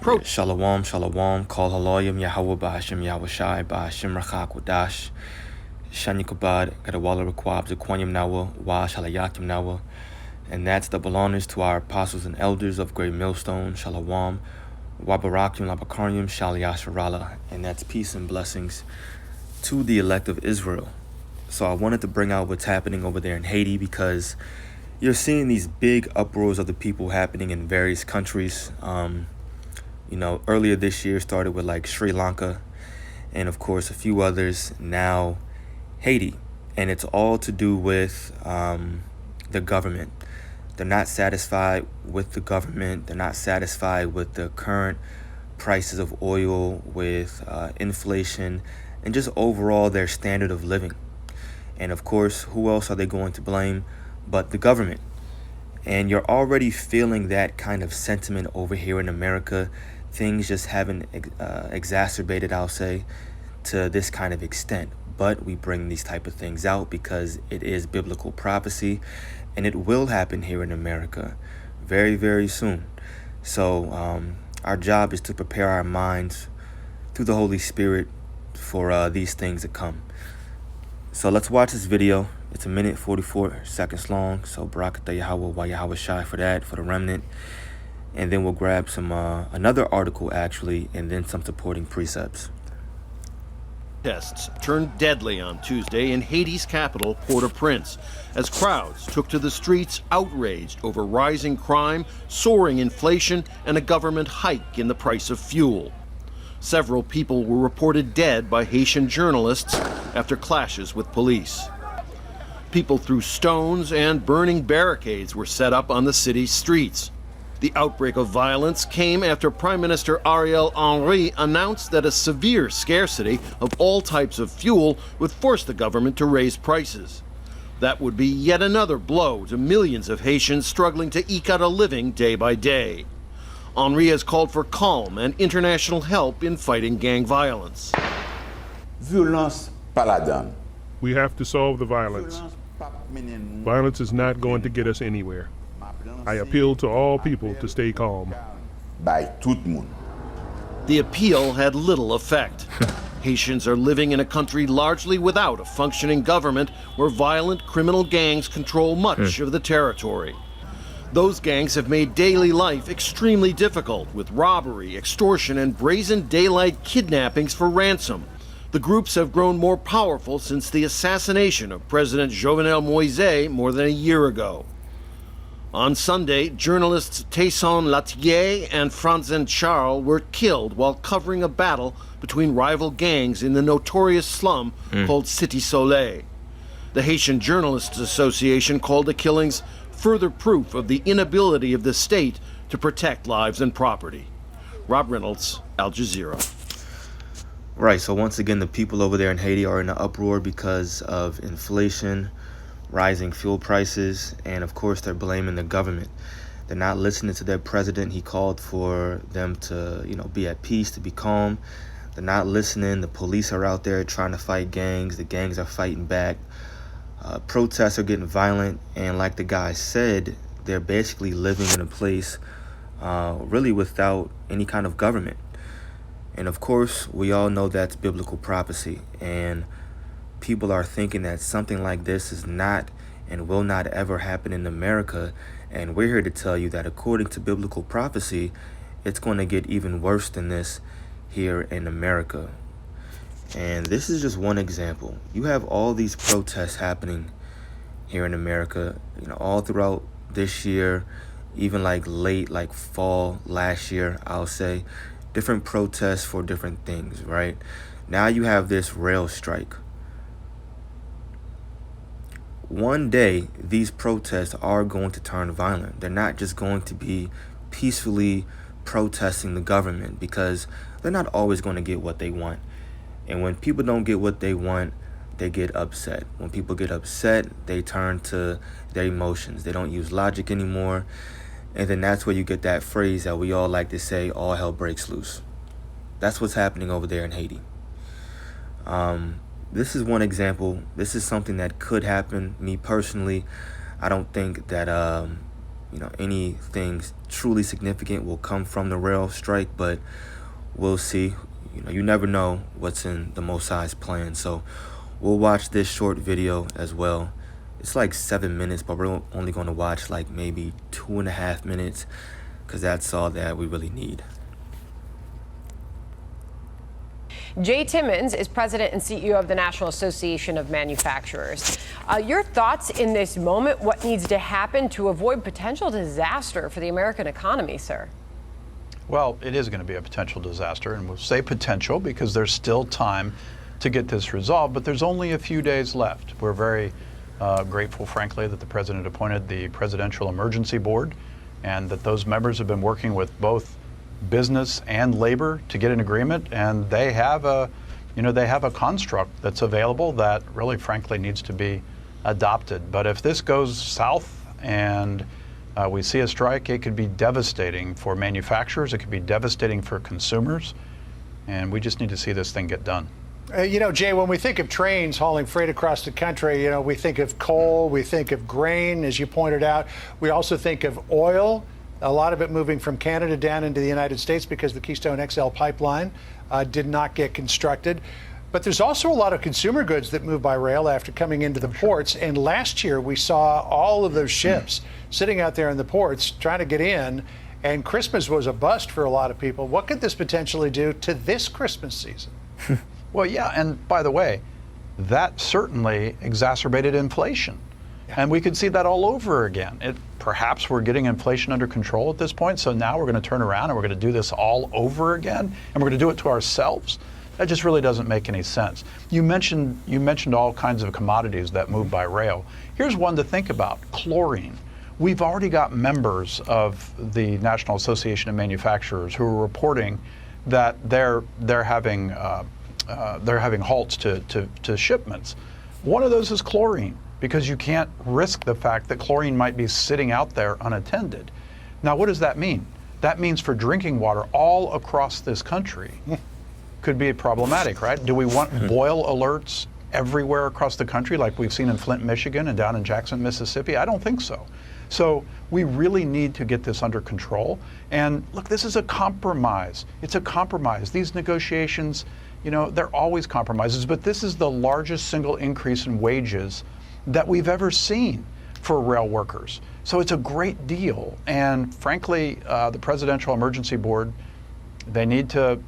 Shalom, shalom, kol haloyim, Yahweh ba'ashem, Yahweh shai, ba'ashem rachak wadash, shanyikabad, gadawala rekwab, zekwanyim nawa, wa shalayakim nawa. And that's double honors to our apostles and elders of Great Millstone, shalom, wabarakim, labakarim, shaliyasharala. And that's peace and blessings to the elect of Israel. So I wanted to bring out what's happening over there in Haiti because you're seeing these big uproars of the people happening in various countries. Earlier this year started with like Sri Lanka and of course a few others, now Haiti. And it's all to do with the government. They're not satisfied with the government. They're not satisfied with the current prices of oil, with inflation, and just overall their standard of living. And of course, who else are they going to blame but the government? And you're already feeling that kind of sentiment over here in America. Things just haven't exacerbated, I'll say, to this kind of extent. But we bring these type of things out because it is biblical prophecy, and it will happen here in America very, very soon. So our job is to prepare our minds through the Holy Spirit for these things to come. So let's watch this video. It's 1 minute 44 seconds long. So Barakatah Yahweh wa Yahweh Shai for that, for the remnant. And then we'll grab some another article actually, and then some supporting precepts. Protests turned deadly on Tuesday in Haiti's capital, Port-au-Prince, as crowds took to the streets outraged over rising crime, soaring inflation, and a government hike in the price of fuel. Several people were reported dead by Haitian journalists after clashes with police. People threw stones and burning barricades were set up on the city's streets. The outbreak of violence came after Prime Minister Ariel Henry announced that a severe scarcity of all types of fuel would force the government to raise prices. That would be yet another blow to millions of Haitians struggling to eke out a living day by day. Henry has called for calm and international help in fighting gang violence. Violence pas la donne. We have to solve the violence. Violence is not going to get us anywhere. I appeal to all people to stay calm. By tout monde. The appeal had little effect. Haitians are living in a country largely without a functioning government where violent criminal gangs control much of the territory. Those gangs have made daily life extremely difficult with robbery, extortion, and brazen daylight kidnappings for ransom. The groups have grown more powerful since the assassination of President Jovenel Moïse more than a year ago. On Sunday, journalists Tesson Lathier and Franzen Charles were killed while covering a battle between rival gangs in the notorious slum called Cité Soleil. The Haitian Journalists Association called the killings further proof of the inability of the state to protect lives and property. Rob Reynolds, Al Jazeera. Right, so once again, the people over there in Haiti are in an uproar because of inflation, rising fuel prices, and of course they're blaming the government. They're not listening to their president. He called for them to, be at peace, to be calm. They're not listening. The police are out there trying to fight gangs. The gangs are fighting back. Protests are getting violent, and like the guy said, they're basically living in a place really without any kind of government. And of course, we all know that's biblical prophecy, and people are thinking that something like this is not and will not ever happen in America. And we're here to tell you that according to biblical prophecy, it's going to get even worse than this here in America. And this is just one example. You have all these protests happening here in America, all throughout this year, even like late, like fall last year, I'll say. Different protests for different things, right? Now you have this rail strike. One day, these protests are going to turn violent. They're not just going to be peacefully protesting the government, because they're not always going to get what they want. And when people don't get what they want, they get upset. When people get upset, they turn to their emotions. They don't use logic anymore. And then that's where you get that phrase that we all like to say, all hell breaks loose. That's what's happening over there in Haiti. This is one example. This is something that could happen. Me personally, I don't think that anything truly significant will come from the rail strike, but we'll see. You never know what's in the Most High's plan. So we'll watch this short video as well. It's like 7 minutes, but we're only going to watch like maybe 2.5 minutes because that's all that we really need. Jay Timmons is president and CEO of the National Association of Manufacturers. Your thoughts in this moment, what needs to happen to avoid potential disaster for the American economy, sir? Well, it is going to be a potential disaster, and we'll say potential because there's still time to get this resolved, but there's only a few days left. We're very grateful, frankly, that the president appointed the Presidential Emergency Board and that those members have been working with both business and labor to get an agreement, and they have a construct that's available that really, frankly, needs to be adopted. But if this goes south and we see a strike, it could be devastating for manufacturers, it could be devastating for consumers, and we just need to see this thing get done. Jay, when we think of trains hauling freight across the country, we think of coal, we think of grain, as you pointed out. We also think of oil, a lot of it moving from Canada down into the United States because the Keystone XL pipeline did not get constructed. But there's also a lot of consumer goods that move by rail after coming into the ports. And last year we saw all of those ships sitting out there in the ports trying to get in. And Christmas was a bust for a lot of people. What could this potentially do to this Christmas season? Well, yeah, and by the way, that certainly exacerbated inflation. And we could see that all over again. Perhaps we're getting inflation under control at this point, so now we're going to turn around and we're going to do this all over again, and we're going to do it to ourselves. That just really doesn't make any sense. You mentioned all kinds of commodities that move by rail. Here's one to think about: chlorine. We've already got members of the National Association of Manufacturers who are reporting that they're having halts to shipments. One of those is chlorine, because you can't risk the fact that chlorine might be sitting out there unattended. Now, what does that mean? That means for drinking water all across this country could be problematic, right? Do we want boil alerts everywhere across the country like we've seen in Flint, Michigan and down in Jackson, Mississippi? I don't think so. So we really need to get this under control. And look, this is a compromise. It's a compromise. These negotiations, they're always compromises, but this is the largest single increase in wages that we've ever seen for rail workers. So it's a great deal. And frankly, the Presidential Emergency Board, they need to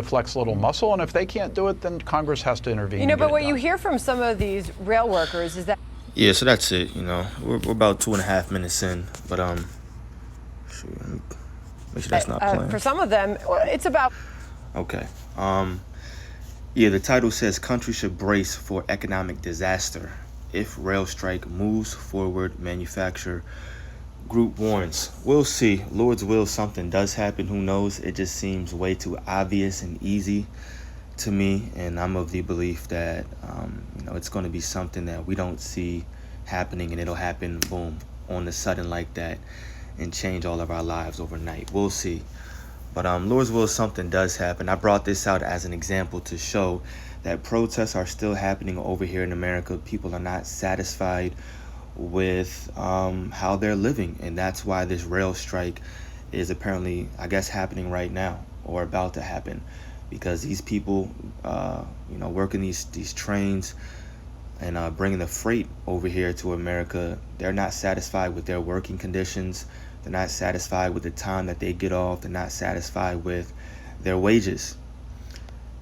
flex a little muscle. And if they can't do it, then Congress has to intervene. But what you hear from some of these rail workers is that. Yeah, so that's it. We're about 2.5 minutes in, but make sure that's not planned. For some of them, it's about. Okay. Yeah, the title says country should brace for economic disaster if rail strike moves forward, manufacturer group warns. We'll see. Lord's will, something does happen. Who knows? It just seems way too obvious and easy to me, and I'm of the belief that it's going to be something that we don't see happening, and it'll happen, boom, on the sudden like that, and change all of our lives overnight. We'll see. But Lord's will, something does happen. I brought this out as an example to show that protests are still happening over here in America. People are not satisfied with how they're living, and that's why this rail strike is apparently, I guess, happening right now or about to happen, because these people, working these trains and bringing the freight over here to America, they're not satisfied with their working conditions. They're not satisfied with the time that they get off. They're not satisfied with their wages.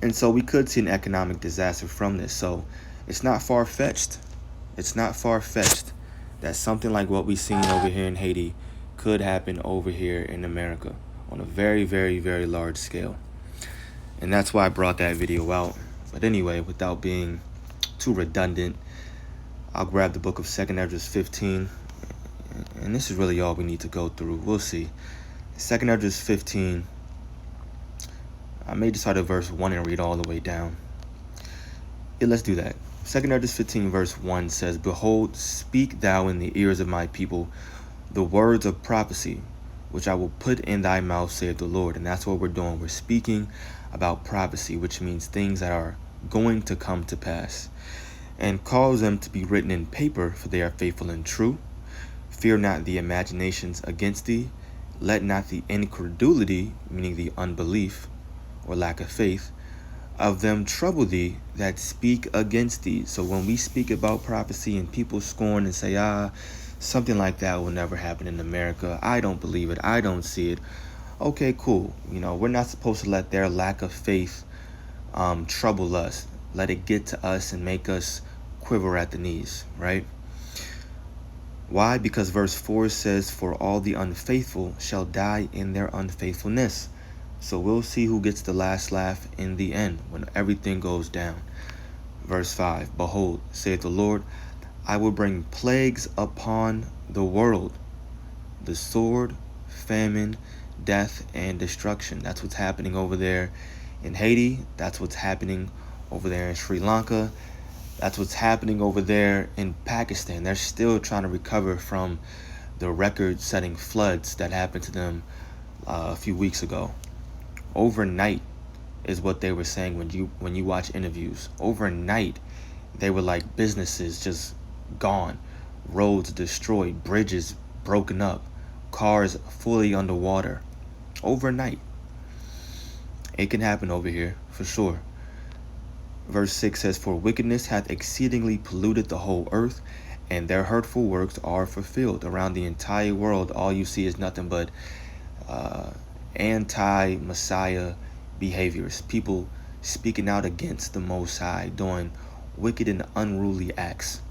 And so we could see an economic disaster from this. So it's not far-fetched. It's not far-fetched that something like what we've seen over here in Haiti could happen over here in America on a very, very, very large scale. And that's why I brought that video out. But anyway, without being too redundant, I'll grab the book of 2 Esdras 15. And this is really all we need to go through. We'll see. 2 Esdras 15. I may just start at verse 1 and read all the way down. Yeah, let's do that. 2 Esdras 15 verse 1 says, "Behold, speak thou in the ears of my people the words of prophecy, which I will put in thy mouth, saith the Lord." And that's what we're doing. We're speaking about prophecy, which means things that are going to come to pass. "And cause them to be written in paper, for they are faithful and true. Fear not the imaginations against thee. Let not the incredulity, meaning the unbelief or lack of faith, of them trouble thee that speak against thee. So when we speak about prophecy and people scorn and say, something like that will never happen in America, I don't believe it, I don't see it. Okay, cool. We're not supposed to let their lack of faith trouble us. Let it get to us and make us quiver at the knees, right? Why? Because verse 4 says, for all the unfaithful shall die in their unfaithfulness. So we'll see who gets the last laugh in the end when everything goes down. Verse 5, behold, saith the Lord, I will bring plagues upon the world, the sword, famine, death, and destruction. That's what's happening over there in Haiti. That's what's happening over there in Sri Lanka. That's what's happening over there in Pakistan. They're still trying to recover from the record-setting floods that happened to them a few weeks ago. Overnight is what they were saying when you watch interviews. Overnight, they were like businesses just gone, roads destroyed, bridges broken up, cars fully underwater. Overnight. It can happen over here for sure. Verse 6 says, for wickedness hath exceedingly polluted the whole earth, and their hurtful works are fulfilled. Around the entire world, all you see is nothing but anti-Messiah behaviors. People speaking out against the Most High, doing wicked and unruly acts.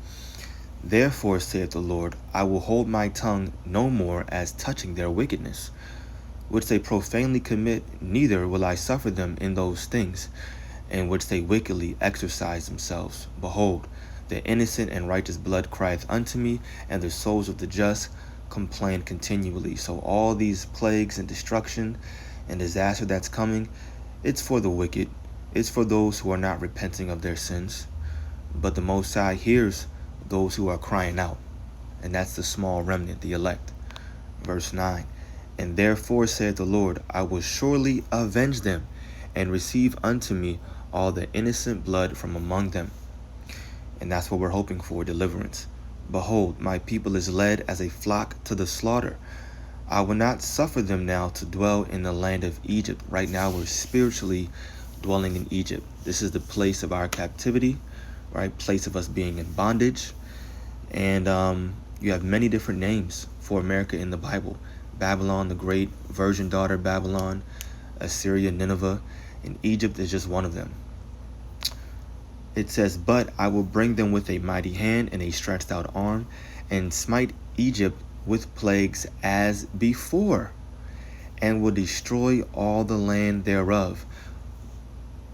Therefore, saith the Lord, I will hold my tongue no more as touching their wickedness, which they profanely commit, neither will I suffer them in those things, in which they wickedly exercise themselves. Behold, the innocent and righteous blood crieth unto me, and the souls of the just complain continually. So all these plagues and destruction and disaster that's coming, it's for the wicked. It's for those who are not repenting of their sins. But the Most High hears those who are crying out, and that's the small remnant, the elect. Verse 9, and therefore saith the Lord, I will surely avenge them, and receive unto me all the innocent blood from among them. And that's what we're hoping for, deliverance. Behold, my people is led as a flock to the slaughter. I will not suffer them now to dwell in the land of Egypt. Right now we're spiritually dwelling in Egypt. This is the place of our captivity, right? Place of us being in bondage. And you have many different names for America in the Bible. Babylon the Great, virgin daughter Babylon, Assyria, Nineveh, and Egypt is just one of them. It says, but I will bring them with a mighty hand and a stretched out arm, and smite Egypt with plagues as before, and will destroy all the land thereof.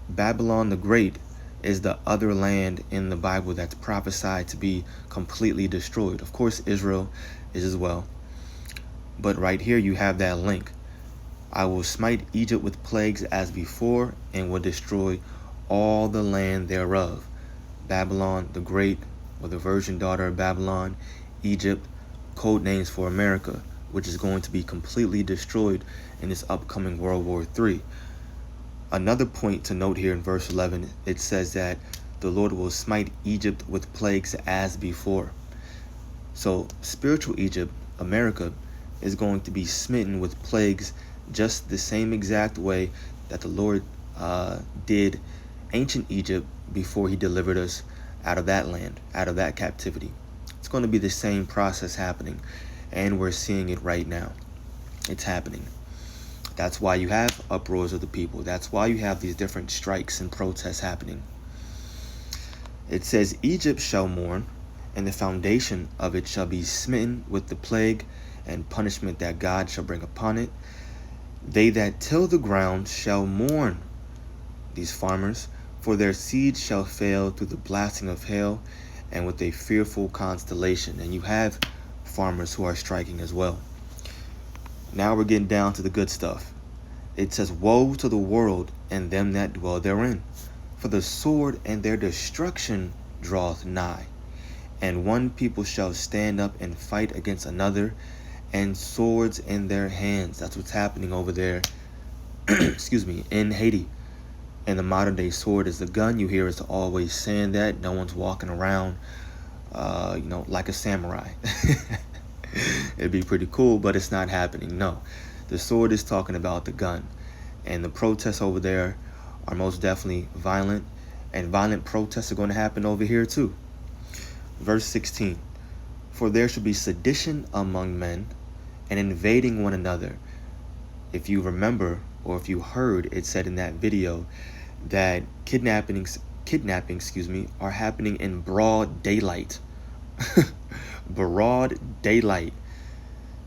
Babylon the Great is the other land in the Bible that's prophesied to be completely destroyed. Of course, Israel is as well. But right here you have that link. I will smite Egypt with plagues as before, and will destroy all the land thereof. Babylon the Great, or the virgin daughter of Babylon, Egypt, code names for America, which is going to be completely destroyed in this upcoming World War III. Another point to note here in verse 11, it says that the Lord will smite Egypt with plagues as before. So spiritual Egypt, America, is going to be smitten with plagues just the same exact way that the Lord did ancient Egypt before he delivered us out of that land, out of that captivity. It's going to be the same process happening, and we're seeing it right now. It's happening. That's why you have uproars of the people. That's why you have these different strikes and protests happening. It says, Egypt shall mourn, and the foundation of it shall be smitten with the plague and punishment that God shall bring upon it. They that till the ground shall mourn, these farmers, for their seed shall fail through the blasting of hail and with a fearful constellation. And you have farmers who are striking as well. Now we're getting down to the good stuff. It says, woe to the world and them that dwell therein, for the sword and their destruction draweth nigh. And one people shall stand up and fight against another, and swords in their hands. That's what's happening over there, excuse me, in Haiti. And the modern day sword is the gun. You hear us always saying that. No one's walking around, like a samurai. It'd be pretty cool, but it's not happening. No, the sword is talking about the gun, and the protests over there are most definitely violent, and violent protests are going to happen over here too. Verse 16, for there shall be sedition among men, and invading one another. If you remember, or if you heard, it said in that video that kidnappings, are happening in broad daylight. Broad daylight.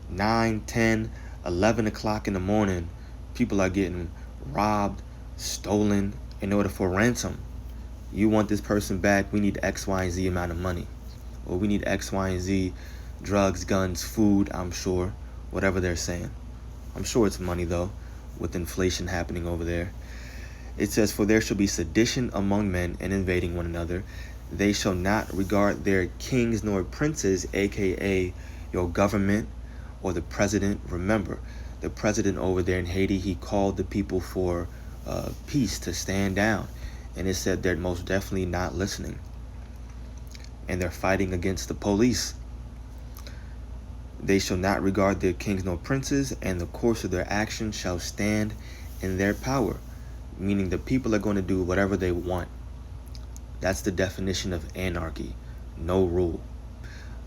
9, 10, 11 o'clock in the morning, people are getting robbed, stolen in order for ransom. You want this person back, we need X, Y, and Z amount of money. Or we need X, Y, and Z, drugs, guns, food, I'm sure. Whatever they're saying. I'm sure it's money though, with inflation happening over there. It says, for there shall be sedition among men, and invading one another. They shall not regard their kings nor princes, aka your government or the president. Remember, the president over there in Haiti, he called the people for peace, to stand down. And it said they're most definitely not listening. And they're fighting against the police. They shall not regard their kings nor princes, and the course of their action shall stand in their power. Meaning the people are going to do whatever they want. That's the definition of anarchy. No rule.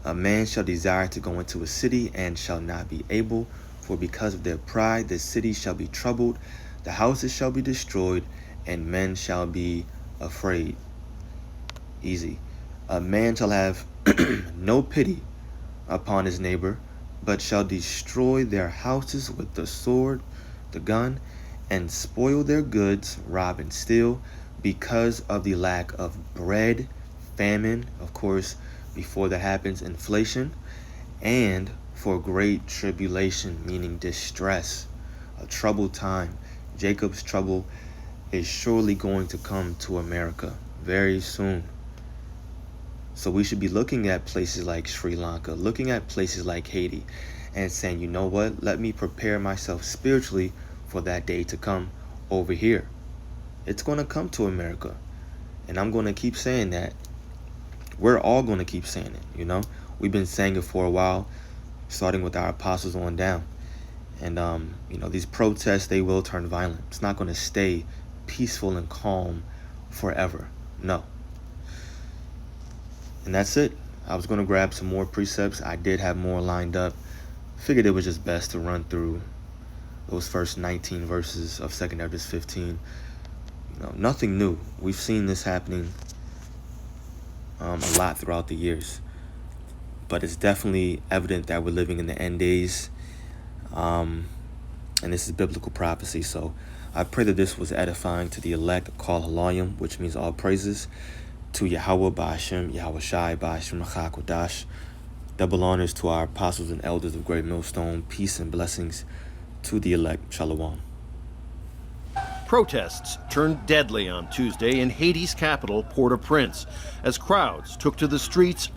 A man shall desire to go into a city and shall not be able, for because of their pride the city shall be troubled, the houses shall be destroyed, and men shall be afraid. Easy. A man shall have no pity upon his neighbor, but shall destroy their houses with the sword, the gun, and spoil their goods, rob and steal, because of the lack of bread, famine, of course, before that happens, inflation, and for great tribulation, meaning distress, a troubled time. Jacob's trouble is surely going to come to America very soon. So we should be looking at places like Sri Lanka, looking at places like Haiti, and saying, you know what, let me prepare myself spiritually for that day to come over here. It's going to come to America. And I'm going to keep saying that. We're all going to keep saying it, you know. We've been saying it for a while, starting with our apostles on down. And, you know, these protests, they will turn violent. It's not going to stay peaceful and calm forever. No. And that's it. I was going to grab some more precepts. I did have more lined up. Figured it was just best to run through those first 19 verses of 2 Ezra 15. You know, nothing new. We've seen this happening a lot throughout the years. But it's definitely evident that we're living in the end days. And this is biblical prophecy. So I pray that this was edifying to the elect, called Halayim, which means all praises. To Yahweh Ba'ashem, Yahweh Shai Ba'ashem Kodash. Double honors to our apostles and elders of Great Millstone. Peace and blessings to the elect. Shalom. Protests turned deadly on Tuesday in Haiti's capital, Port-au-Prince, as crowds took to the streets